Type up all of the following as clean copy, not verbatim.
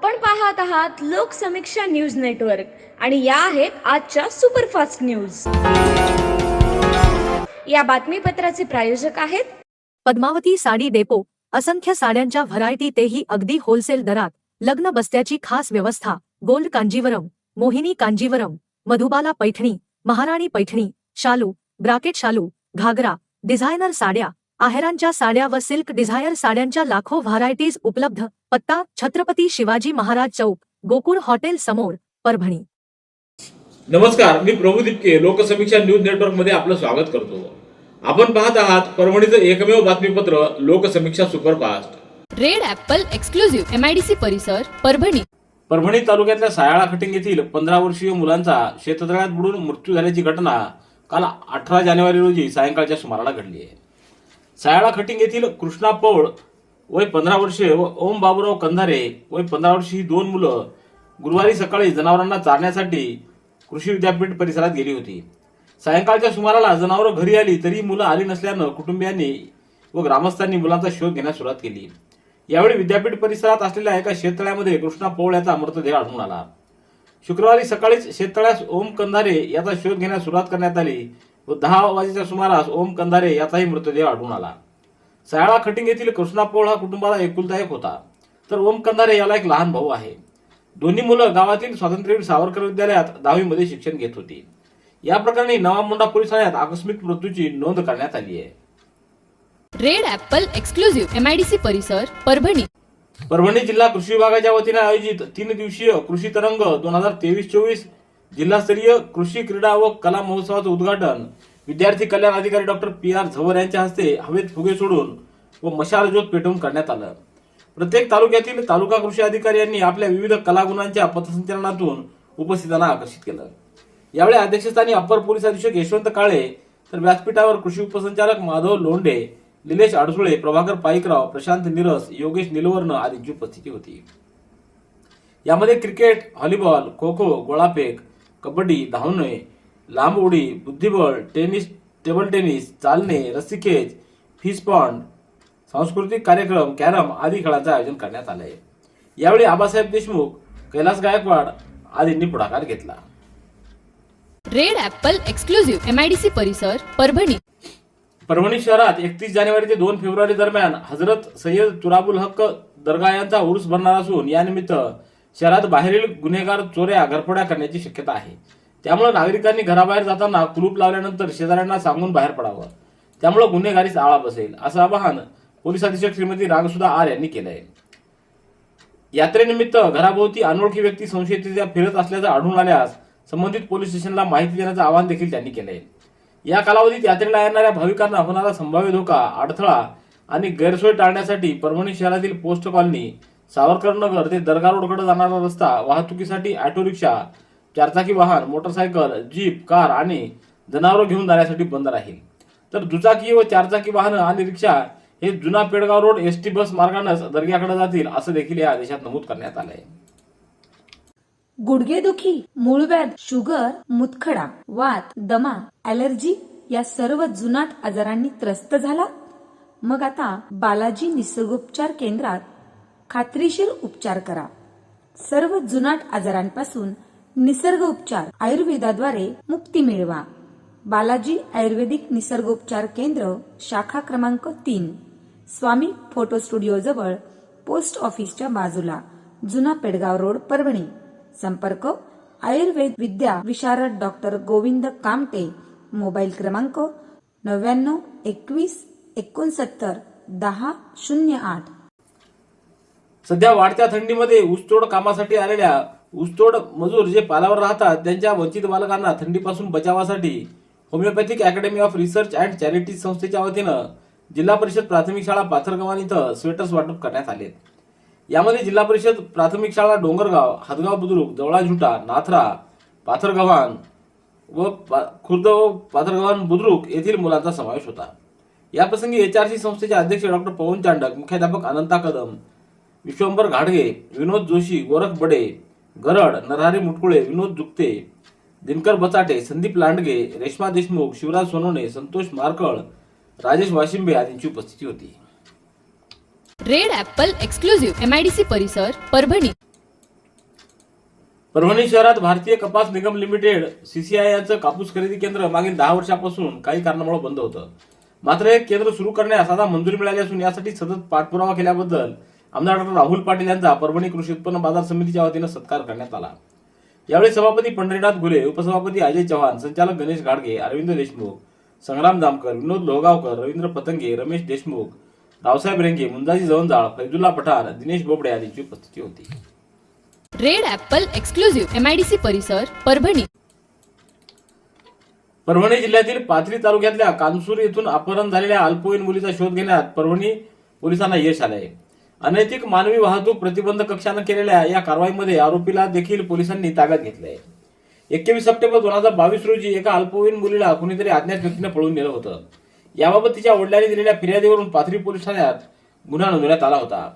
आपण पाहत आहात लोकसमीक्षा न्यूज नेटवर्क आणि या आहेत आजच्या सुपरफास्ट न्यूज। या बातमीपत्राचे प्रायोजक आहेत पद्मावती साडी डेपो। असंख्य साड्यांच्या व्हरायटी, तेही अगदी होलसेल दरात। लग्न बस्त्याची खास व्यवस्था। गोल्ड कांजीवरम, मोहिनी कांजीवरम, मधुबाला पैठणी, महाराणी पैठणी, शालू, ब्राकेट शालू, घागरा, डिझायनर साड्या, आहेरांच्या साड्या व सिल्क डिझायर साड्यांच्या लाखो व्हरायटीज उपलब्ध। पत्ता: छत्रपती शिवाजी महाराज चौक, गोकुळ हॉटेल समोर, परभणी। नमस्कार, मी प्रभू दिपके लोकसमीक्षा न्यूज नेटवर्क मध्ये आपलं स्वागत करतो। आपण पाहत आहात परभणीचं एकमेव बातमीपत्र Loksamiksha superfast. Red Apple exclusive MIDC परिसर, परभणी। परभणी तालुक्यातल्या सायाळा खटिंग येथील 15 वर्षीय मुलांचा शेततळ्यात बुडून मृत्यू झाल्याची घटना काल 18 जानेवारी रोजी सायंकाळच्या सुमाराला घडली आहे। सायाळा खटिंग येथील कृष्णा पौळ वय 15 वर्षे व ओम बाबूराव कंधारे वय 15 वर्षे ही दोन मुलं गुरुवारी सकाळी जनावरांना चारण्यासाठी कृषी विद्यापीठ परिसरात गेली होती। सायंकाळच्या सुमाराला जनावरं घरी आली तरी मुलं आली नसल्यानं कुटुंबियांनी व ग्रामस्थांनी मुलांचा शोध घेण्यास सुरुवात केली। यावेळी विद्यापीठ परिसरात असलेल्या एका शेततळ्यामध्ये कृष्णा पौळ याचा मृतदेह आढळून आला। शुक्रवारी सकाळीच शेततळ्यास ओम कंधारे याचा शोध घेण्यास सुरुवात करण्यात आली व 10 वाजेच्या सुमारास ओम कंधारे याचाही मृतदेह आढळून आला। सायाळा खटिंग येथील कृष्णा पौळ हा कुटुंबाला एकुलता एक होता, तर ओम कंधारे याला एक लहान भाऊ आहे। दोन्ही मुलं गावातील स्वातंत्र्यवीर सावरकर विद्यालयात 10वी मध्ये शिक्षण घेत होती। या प्रकरणी नवामोंडा पोलीस ठाण्यात आकस्मिक मृत्यूची नोंद करण्यात आली आहे। रेड ॲपल एक्सक्लुझिव्ह MIDC परिसर, परभणी। परभणी जिल्हा कृषी विभागाच्या वतीने आयोजित 3 दिवसीय कृषी तरंग 2023-24 जिल्हास्तरीय कृषी क्रीडा व कला महोत्सवाचं उद्घाटन विद्यार्थी कल्याण अधिकारी डॉक्टर PR झवर यांच्या हस्ते हवेत फुगे सोडून व मशाल ज्योत पेटवून करण्यात आलं। प्रत्येक तालुक्यातील तालुका कृषी अधिकारी यांनी आपल्या विविध कलागुणांच्या पथसंचलनातून उपस्थितांना आकर्षित केलं। यावेळी अध्यक्षस्थानी अप्पर पोलीस अधीक्षक यशवंत काळे, तर व्यासपीठावर कृषी उपसंचालक माधव लोंढे, निलेश अडसुळे, प्रभाकर पाईकराव, प्रशांत निरस, योगेश निलवर्ण आदींची उपस्थिती होती। यामध्ये क्रिकेट, व्हॉलीबॉल, खो खो, गोळाफेक, कबड्डी, धावणे, लांब उडी, बुद्धिबळ, टेनिस, टेबल टेनिस, चालणे, रस्सीखेच, फिश पॉन्ड, सांस्कृतिक कार्यक्रम, कॅरम आदी खेळांचं आयोजन करण्यात आलंय। यावेळी आबासाहेब देशमुख, कैलास गायकवाड आदींनी पुढाकार घेतला। रेड ॲपल एक्सक्लुझिव्ह MIDC परिसर, परभणी। परभणी शहरात 31 जानेवारी ते 2 फेब्रुवारी दरम्यान हजरत सय्यद तुराबुल हक दर्गा यांचा उरूस भरणार असून यानिमित्त शहरात बाहेरील गुन्हेगार चोऱ्या घरफोड्या करण्याची शक्यता आहे। त्यामुळे नागरिकांनी घराबाहेर जाताना कुलूप लावल्यानंतर शेजाऱ्यांना सांगून बाहेर पडावं, त्यामुळे गुन्हेगारीस आळा बसेल, असं आवाहन पोलीस अधीक्षक श्रीमती रागसुधा आर यांनी केलं आहे। यात्रेनिमित्त घराभोवती अनोळखी व्यक्ती संशयितरित्या फिरत असल्याचं आढळून आल्यास संबंधित पोलीस स्टेशनला माहिती देण्याचं आवाहन देखील त्यांनी केलंय। या कालावधीत यात्रेला येणाऱ्या भाविकांना होणारा संभाव्य धोका, अडथळा आणि गैरसोय टाळण्यासाठी परभणी शहरातील पोस्ट कॉलनी, सावरकर नगर ते दर्गा रोडकडे जाणारा रस्ता वाहतुकीसाठी ऑटो रिक्षा, चारचाकी वाहन, मोटरसायकल, जीप, कार आणि जनावरं घेऊन जाण्यासाठी बंद राहील। तर दुचाकी व चारचाकी वाहनं आणि रिक्षा हे जुना पेडगाव रोड ST बस मार्गानेच दर्ग्याकडे जातील, असं देखील या आदेशात नमूद करण्यात आलंय। गुडघेदुखी, मूळव्याध, शुगर, मुतखडा, वात, दमा, ॲलर्जी या सर्व जुनाट आजारांनी त्रस्त झाला? मग आता बालाजी निसर्गोपचार केंद्रात खात्रीशीर उपचार करा। सर्व जुनाट आजारांपासून निसर्ग उपचार आयुर्वेदाद्वारे मुक्ती मिळवा। बालाजी आयुर्वेदिक निसर्गोपचार केंद्र, शाखा क्रमांक 3, स्वामी फोटो स्टुडिओ जवळ, पोस्ट ऑफिसच्या बाजूला, जुना पेडगाव रोड, परभणी। संपर्क: आयुर्वेद विद्या विशारद डॉक्टर गोविंद कामटे, मोबाईल क्रमांक 99 21 69 10 08। सध्या वाढत्या थंडीमध्ये ऊसतोड कामासाठी आलेल्या ऊसतोड मजूर जे पालावर राहतात त्यांच्या वंचित बालकांना थंडीपासून बचावासाठी homeopathic academy of research and charities संस्थेच्या वतीनं जिल्हा परिषद प्राथमिक शाळा पाथरगव्हाण इथं स्वेटर्स वाटप करण्यात आले। यामध्ये जिल्हा परिषद प्राथमिक शाळा डोंगरगाव, हातगाव बुद्रुक, जवळा झुटा, नाथरा, पाथरगव्हाण व खुर्द व पाथरगव्हाण बुद्रुक येथील मुलांचा समावेश होता। याप्रसंगी HRC संस्थेचे अध्यक्ष डॉक्टर पवन चांडक, मुख्याध्यापक अनंता कदम, विश्वंभर घाडगे, विनोद जोशी, गोरख बडे, गरड, नरहरी मुटकुळे, विनोद जुक्ते, दिनकर बचाटे, संदीप लांडगे, रेश्मा देशमुख, शिवराज सोनवणे, संतोष मारकळ, राजेश वाशिंबे आदींची उपस्थिती होती। रेड ॲपल एक्सक्लुझिव्ह MIDC परिसर, परभणी। परभणी शहरात भारतीय कपास निगम लिमिटेड सीसीआय यांचं कापूस खरेदी केंद्र मागील 10 वर्षापासून काही कारणामुळे बंद होतं. मात्र हे केंद्र सुरू करण्यास आता मंजुरी मिळाली असून यासाठी सतत पाठपुरावा केल्याबद्दल आमदार डॉ. राहुल पाटील यांचा परभणी कृषी उत्पन्न बाजार समितीच्या वतीनं सत्कार करण्यात आला. यावेळी सभापती पंढरीनाथ घुले, उपसभापती अजय चव्हाण, संचालक गणेश घाडगे, अरविंद देशमुख, संग्राम जामकर, विनोद लोहगावकर, रवींद्र पतंगे, रमेश देशमुख, रावसाहेब रेंगे, मुंजाजी जवंजाळ, फैजुल्ला पठार, दिनेश बोबडे आदींची उपस्थिती होती. रेड ॲपल एक्सक्लुझिव्ह MIDC परिसर परभणी. परभणी जिल्ह्यातील पाथरी तालुक्यातल्या कानसूर येथून अपहरण झालेल्या अल्पवयीन मुलीचा शोध घेण्यात परभणी पोलिसांना यश आले आहे. अनैतिक मानवी वाहतूक प्रतिबंध कक्षानं केलेल्या या कारवाईमध्ये आरोपीला देखील पोलिसांनी ताब्यात घेतले आहे. 21 सप्टेंबर 2022 रोजी एका अल्पवयीन मुलीला कुणीतरी अज्ञात व्यक्तीने पळून नेलं होतं. याबाबत तिच्या वडिलांनी दिलेल्या फिर्यादीवरून पाथरी पोलीस ठाण्यात गुन्हा नोंदवण्यात आला होता.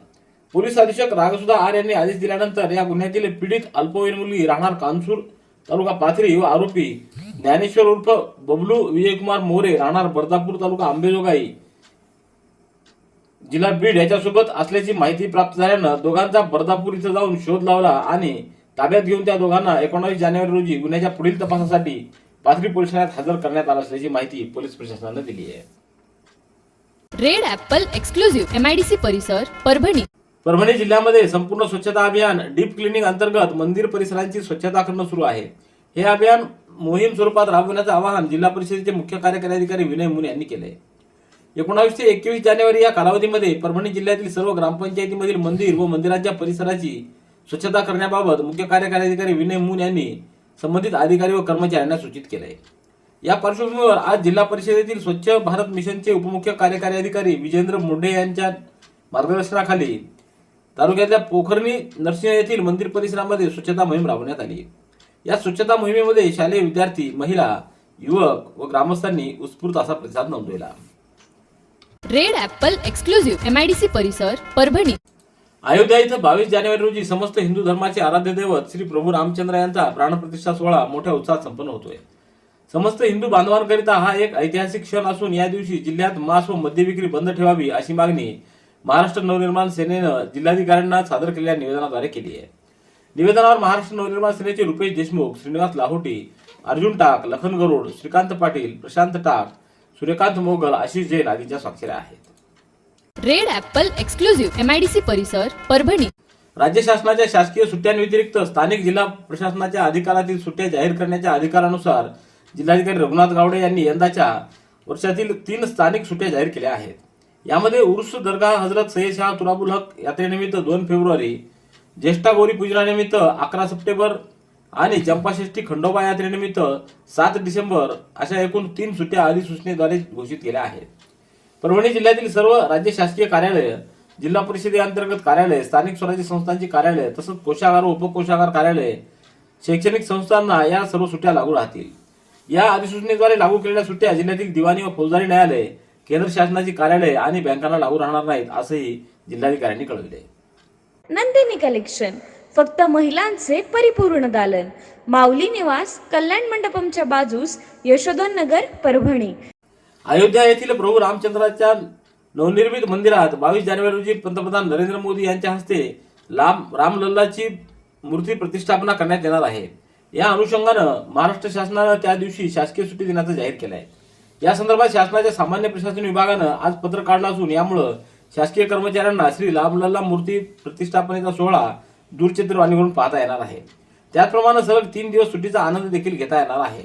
पोलीस अधीक्षक रागसुधा आर यांनी आदेश दिल्यानंतर या गुन्ह्यातील पीडित अल्पवयीन मुलगी राहणार कानसूर तालुका पाथरी व आरोपी ज्ञानेश्वर उर्फ बबलू विजयकुमार मोरे राहणार बर्दापूर तालुका आंबेजोगाई जिल्हा बीड याच्यासोबत असल्याची माहिती प्राप्त झाल्यानं दोघांचा बर्दापूर इथं जाऊन शोध लावला आणि ताब्यात घेऊन त्या दोघांना 19 जानेवारी रोजी गुन्ह्याच्या पुढील तपासासाठी पाथरी पोलीस ठाण्यात हजर करण्यात आलं असल्याची माहिती पोलीस प्रशासनानं दिली आहे. रेड ॲपल एक्सक्लुझिव्ह MIDC परिसर परभणी. परभणी जिल्ह्यामध्ये संपूर्ण स्वच्छता अभियान डीप क्लिनिंग अंतर्गत मंदिर परिसरांची स्वच्छता करणं सुरू आहे. हे अभियान मोहीम स्वरूपात राबवण्याचं आवाहन जिल्हा परिषदेचे मुख्य कार्यकारी अधिकारी विनय मुन यांनी केले. 19 ते 21 जानेवारी या कालावधीमध्ये परभणी जिल्ह्यातील सर्व ग्रामपंचायतीमधील मंदिर व मंदिरांच्या परिसराची स्वच्छता करण्याबाबत मुख्य कार्यकारी अधिकारी विनय मुन यांनी संबंधित अधिकारी व कर्मचाऱ्यांना सूचित केले. या पार्श्वभूमीवर आज जिल्हा परिषदेतील स्वच्छ भारत मिशनचे उपमुख्य कार्यकारी अधिकारी विजेंद्र मुंडे यांच्या मार्गदर्शनाखाली तालुक्यातल्या पोखर्णी नरसिंह येथील मंदिर परिसरामध्ये स्वच्छता मोहीम राबवण्यात आली. या स्वच्छता मोहिमेमध्ये शालेय विद्यार्थी, महिला, युवक व ग्रामस्थांनी उत्स्फूर्त असा प्रतिसाद नोंदवला. रेड ॲपल एक्सक्लुझिव्ह MIDC परिसर परभणी. अयोध्या इथं 22 जानेवारी रोजी समस्त हिंदू धर्माचे आराध्य दैवत श्री प्रभू रामचंद्र यांचा प्राणप्रतिष्ठा सोहळा मोठ्या उत्साहात संपन्न होतोय. समस्त हिंदू बांधवांकरिता हा एक ऐतिहासिक क्षण असून या दिवशी जिल्ह्यात मांस व मद्य विक्री बंद ठेवावी अशी मागणी महाराष्ट्र नवनिर्माण सेनेनं जिल्हाधिकाऱ्यांना सादर केलेल्या निवेदनाद्वारे केली आहे. निवेदनावर महाराष्ट्र नवनिर्माण सेनेचे रुपेश देशमुख, श्रीनिवास लाहोटी, अर्जुन टाक, लखन गरुड, श्रीकांत पाटील, प्रशांत टाक, सूर्यकांत मोगल, आशिष जैन आदींच्या स्वाक्षऱ्या आहेत. रेड ॲपल एक्सक्लुझिव्ह MIDC परिसर परभणी. राज्य शासनाच्या शासकीय सुट्ट्यांव्यतिरिक्त स्थानिक जिल्हा प्रशासनाच्या अधिकारातील सुट्ट्या जाहीर करण्याच्या अधिकारानुसार जिल्हाधिकारी रघुनाथ गावडे यांनी यंदाच्या वर्षातील 3 स्थानिक सुट्ट्या जाहीर केल्या आहेत. यामध्ये उर्स दर्गा हजरत सय्यद शाह तुराबुल हक यात्रेनिमित्त 2 फेब्रुवारी, ज्येष्ठा गौरी पूजनानिमित्त 11 सप्टेंबर आणि चंपाषष्ठी खंडोबा यात्रेनिमित्त 7 डिसेंबर अशा एकूण 3 सुट्ट्या अधिसूचनेद्वारे घोषित केल्या आहेत. परभणी जिल्ह्यातील सर्व राज्य शासकीय कार्यालय, जिल्हा परिषदेअंतर्गत कार्यालय, स्थानिक स्वराज्य संस्थांची कार्यालय तसंच कोषागार व उपकोषागार कार्यालय, शैक्षणिक संस्थांना या सर्व सुट्ट्या लागू राहतील. या अधिसूचनेद्वारे लागू केलेल्या सुट्ट्या जिल्ह्यातील दिवाणी व फौजदारी न्यायालय, केंद्र शासनाची कार्यालय आणि बँकांना लागू राहणार नाहीत असंही जिल्हाधिकाऱ्यांनी कळविले. नंदिनी कलेक्शन, फक्त महिलांचे परिपूर्ण दालन, माऊली निवास, कल्याण मंडपमच्या बाजूस, यशोधन नगर, परभणी. अयोध्या येथील प्रभू रामचंद्राच्या नवनिर्मित मंदिरात 22 जानेवारी रोजी पंतप्रधान नरेंद्र मोदी यांच्या हस्ते रामलल्लाची मूर्ती प्रतिष्ठापना करण्यात येणार आहे. या अनुषंगानं महाराष्ट्र शासनानं त्या दिवशी शासकीय सुट्टी दिनाचं जाहीर केलं आहे. या संदर्भात शासनाच्या सामान्य प्रशासन विभागानं आज पत्र काढलं असून यामुळे शासकीय कर्मचाऱ्यांना श्री रामलल्ला मूर्ती प्रतिष्ठापनेचा सोहळा दूरचित्रवाणीवरून पाहता येणार आहे. त्याचप्रमाणे सलग 3 दिवस सुट्टीचा आनंद देखील घेता येणार आहे.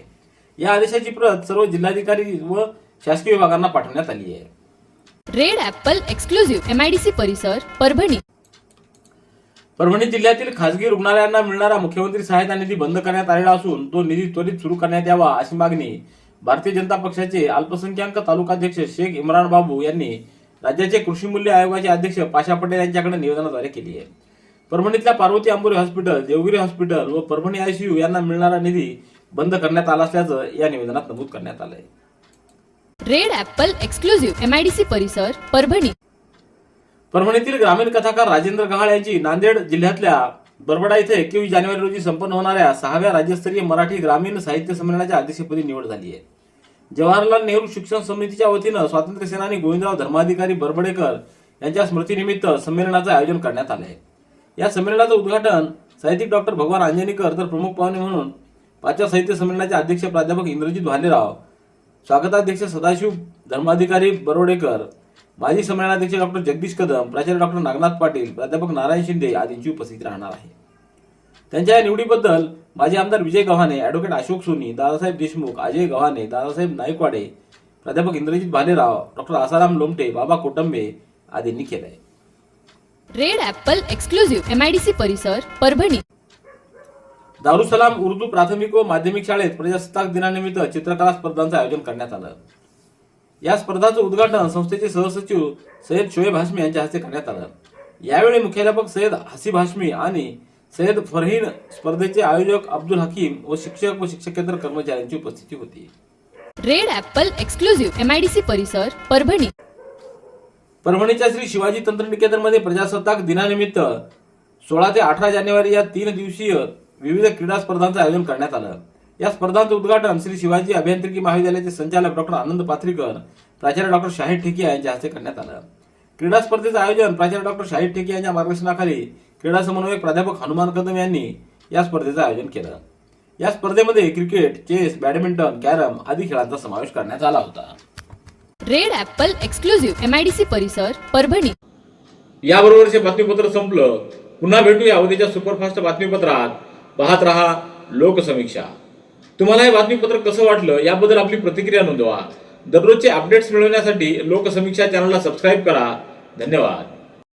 या आदेशाची प्रत सर्व जिल्हाधिकारी व शासकीय विभागांना पाठवण्यात आली आहे. रेड ॲपल एक्सक्लुझिव्ह MIDC परिसर परभणी. परभणी जिल्ह्यातील खासगी रुग्णालयांना मिळणारा मुख्यमंत्री सहायता निधी बंद करण्यात आलेला असून तो निधी त्वरित सुरू करण्यात यावा अशी मागणी भारतीय जनता पक्षाचे अल्पसंख्याक तालुकाध्यक्ष शेख इम्रान बाबू यांनी राज्याचे कृषी मूल्य आयोगाचे अध्यक्ष पाशा पटेल यांच्याकडे निवेदनाद्वारे केली आहे. परभणीतल्या पार्वती आंबोरे हॉस्पिटल, देवगिरी हॉस्पिटल व परभणी ICU यांना मिळणारा निधी बंद करण्यात आला असल्याचं या निवेदनात नमूद करण्यात आलंय. रेड ॲपल एक्सक्लुझिव्ह MIDC परिसर परभणी. परभणीतील ग्रामीण कथाकार राजेंद्र गहाळ यांची नांदेड जिल्ह्यातल्या बरबडा इथे 21 जानेवारी रोजी संपन्न होणाऱ्या 6व्या राज्यस्तरीय मराठी ग्रामीण साहित्य संमेलनाच्या अध्यक्षपदी निवड झाली आहे. जवाहरलाल नेहरू शिक्षण समितीच्या वतीनं स्वातंत्र्य सेनानी गोविंदराव धर्माधिकारी बरबडेकर यांच्या स्मृतीनिमित्त संमेलनाचं आयोजन करण्यात आलं आहे. या संमेलनाचं उद्घाटन साहित्यिक डॉक्टर भगवान अंजनीकर तर प्रमुख पाहुणे म्हणून 5व्या साहित्य संमेलनाचे अध्यक्ष प्राध्यापक इंद्रजित भालेराव, स्वागताध्यक्ष सदाशिव धर्माधिकारी बरोडेकर, माजी संमेलनाध्यक्ष डॉक्टर जगदीश कदम, प्राचार्य डॉक्टर नागनाथ पाटील, प्राध्यापक नारायण शिंदे आदींची उपस्थिती राहणार आहे. त्यांच्या या निवडीबद्दल माजी आमदार विजय गव्हाणे, ॲडव्होकेट अशोक सोनी, दादासाहेब देशमुख, अजय गव्हाणे, दादासाहेब नाईकवाडे, प्राध्यापक इंद्रजित भालेराव, डॉक्टर आसाराम लोमटे, बाबा कोटंबे आदींनी केलंय. रेड ॲपल एक्सक्लुझिव्ह MIDC परिसर परभणी. दारुसलाम उर्दू प्राथमिक व माध्यमिक शाळेत प्रजासत्ताक दिनानिमित्त चित्रकला स्पर्धांचं आयोजन करण्यात आलं. या स्पर्धांचं उद्घाटन संस्थेचे सहसचिव सय्यद शोएब हाशमी यांच्या हस्ते करण्यात आलं. यावेळी मुख्याध्यापक सय्यद हसीब हाशमी आणि सय्यद फरहीन, स्पर्धेचे आयोजक अब्दुल हकीम व शिक्षक व शिक्षकेतर कर्मचाऱ्यांची उपस्थिती होती. रेड ॲपल एक्सक्लुझिव्ह MIDC परिसर परभणी. परभणीच्या श्री शिवाजी तंत्रनिकेतनमध्ये प्रजासत्ताक दिनानिमित्त 16 ते 18 जानेवारी या 3 दिवसीय विविध क्रीडा स्पर्धांचं आयोजन करण्यात आलं. या स्पर्धांचं उद्घाटन श्री शिवाजी अभियांत्रिकी महाविद्यालयाचे संचालक डॉक्टर आनंद पाथरीकर, प्राचार्य डॉक्टर शाहीर ठेकिया यांच्या हस्ते करण्यात आलं. क्रीडा स्पर्धेचं आयोजन प्राचार्य डॉक्टर शाहीर ठेकिया यांच्या मार्गदर्शनाखाली क्रीडा समन्वयक प्राध्यापक हनुमान कदम यांनी या स्पर्धेचं आयोजन केलं. या स्पर्धेमध्ये क्रिकेट, चेस, बॅडमिंटन, कॅरम आदी खेळांचा समावेश करण्यात आला होता. रेड ॲपल एक्सक्लुझिव्ह MIDC परिसर परभणी. याबरोबरचे बातमीपत्र संपलं. पुन्हा भेटूया उद्याच्या सुपरफास्ट बातमीपत्रात. पाहत रहा लोकसमीक्षा. तुम्हाला हे बातमीपत्र कसं वाटलं याबद्दल आपली प्रतिक्रिया नोंदवा. दररोजचे अपडेट्स मिळवण्यासाठी लोकसमीक्षा चॅनलला सबस्क्राईब करा. धन्यवाद.